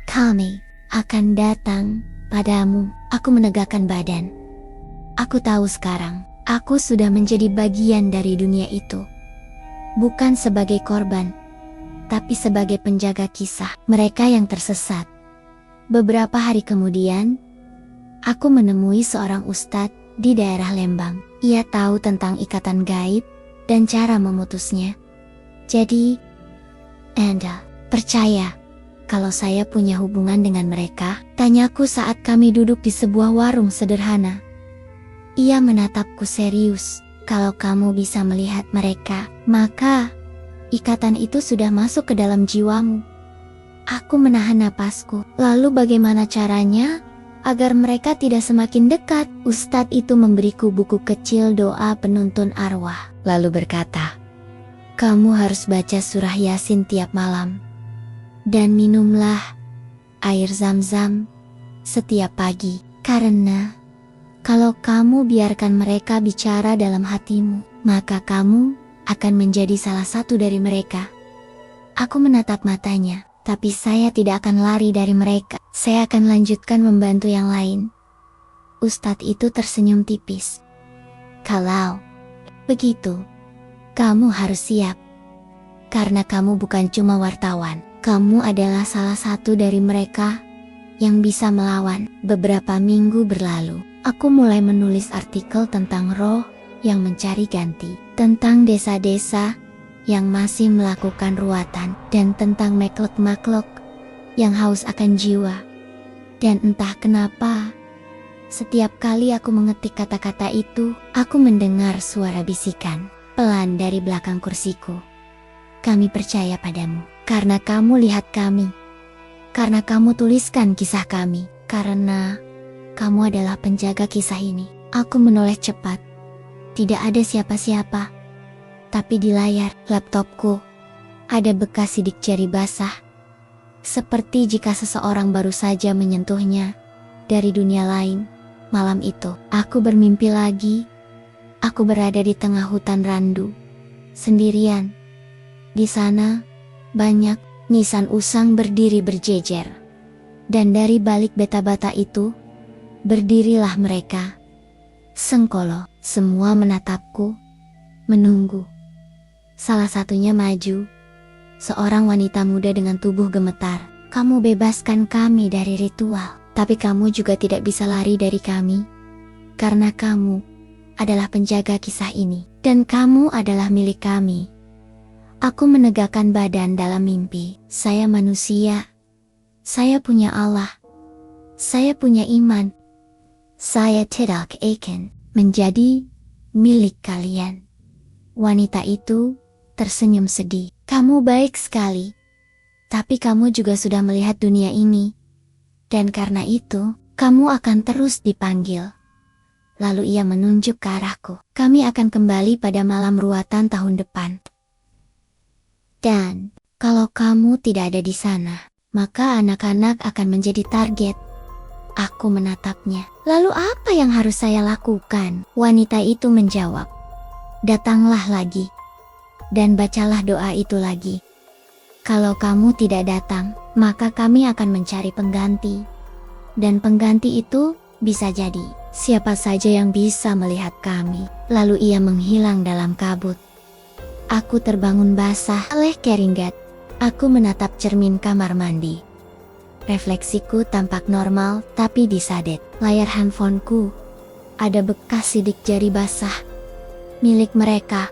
kami akan datang padamu. Aku menegakkan badan. Aku tahu sekarang, aku sudah menjadi bagian dari dunia itu. Bukan sebagai korban, tapi sebagai penjaga kisah mereka yang tersesat. Beberapa hari kemudian, aku menemui seorang ustadz di daerah Lembang. Ia tahu tentang ikatan gaib dan cara memutusnya. Jadi, Anda percaya kalau saya punya hubungan dengan mereka? Tanyaku saat kami duduk di sebuah warung sederhana. Ia menatapku serius. Kalau kamu bisa melihat mereka, maka ikatan itu sudah masuk ke dalam jiwamu. Aku menahan napasku. Lalu bagaimana caranya agar mereka tidak semakin dekat? Ustadz itu memberiku buku kecil doa penuntun arwah. Lalu berkata, kamu harus baca surah Yasin tiap malam. Dan minumlah air zam-zam setiap pagi. Karena kalau kamu biarkan mereka bicara dalam hatimu, maka kamu akan menjadi salah satu dari mereka. Aku menatap matanya. Tapi saya tidak akan lari dari mereka. Saya akan lanjutkan membantu yang lain. Ustadz itu tersenyum tipis. Kalau begitu, kamu harus siap. Karena kamu bukan cuma wartawan. Kamu adalah salah satu dari mereka yang bisa melawan. Beberapa minggu berlalu, aku mulai menulis artikel tentang roh yang mencari ganti. Tentang desa-desa yang masih melakukan ruatan, dan tentang makhluk-makhluk yang haus akan jiwa. Dan entah kenapa, setiap kali aku mengetik kata-kata itu, aku mendengar suara bisikan pelan dari belakang kursiku. Kami percaya padamu, karena kamu lihat kami, karena kamu tuliskan kisah kami, karena kamu adalah penjaga kisah ini. Aku menoleh cepat. Tidak ada siapa-siapa. Tapi di layar laptopku, ada bekas sidik jari basah. Seperti jika seseorang baru saja menyentuhnya dari dunia lain. Malam itu, aku bermimpi lagi. Aku berada di tengah hutan randu, sendirian. Di sana, banyak nisan usang berdiri berjejer. Dan dari balik bata-bata itu, berdirilah mereka. Sengkolo, semua menatapku, menunggu. Salah satunya maju, seorang wanita muda dengan tubuh gemetar. Kamu bebaskan kami dari ritual, tapi kamu juga tidak bisa lari dari kami. Karena kamu adalah penjaga kisah ini, dan kamu adalah milik kami. Aku menegakkan badan dalam mimpi. Saya manusia. Saya punya Allah. Saya punya iman. Saya tidak akan menjadi milik kalian. Wanita itu tersenyum sedih. Kamu baik sekali. Tapi kamu juga sudah melihat dunia ini. Dan karena itu, kamu akan terus dipanggil. Lalu ia menunjuk ke arahku. Kami akan kembali pada malam ruatan tahun depan. Dan kalau kamu tidak ada di sana, maka anak-anak akan menjadi target. Aku menatapnya. Lalu apa yang harus saya lakukan? Wanita itu menjawab, datanglah lagi dan bacalah doa itu lagi. Kalau kamu tidak datang, maka kami akan mencari pengganti. Dan pengganti itu bisa jadi siapa saja yang bisa melihat kami. Lalu ia menghilang dalam kabut. Aku terbangun basah oleh keringat. Aku menatap cermin kamar mandi. Refleksiku tampak normal, tapi disadet layar handphoneku ada bekas sidik jari basah. Milik mereka.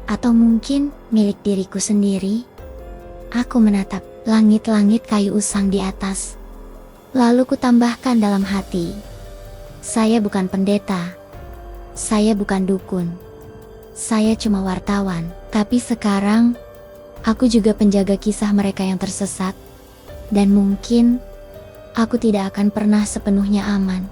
Atau mungkin milik diriku sendiri. Aku menatap langit-langit kayu usang di atas. Lalu kutambahkan dalam hati, saya bukan pendeta. Saya bukan dukun. Saya cuma wartawan. Tapi sekarang, aku juga penjaga kisah mereka yang tersesat. Dan mungkin, aku tidak akan pernah sepenuhnya aman.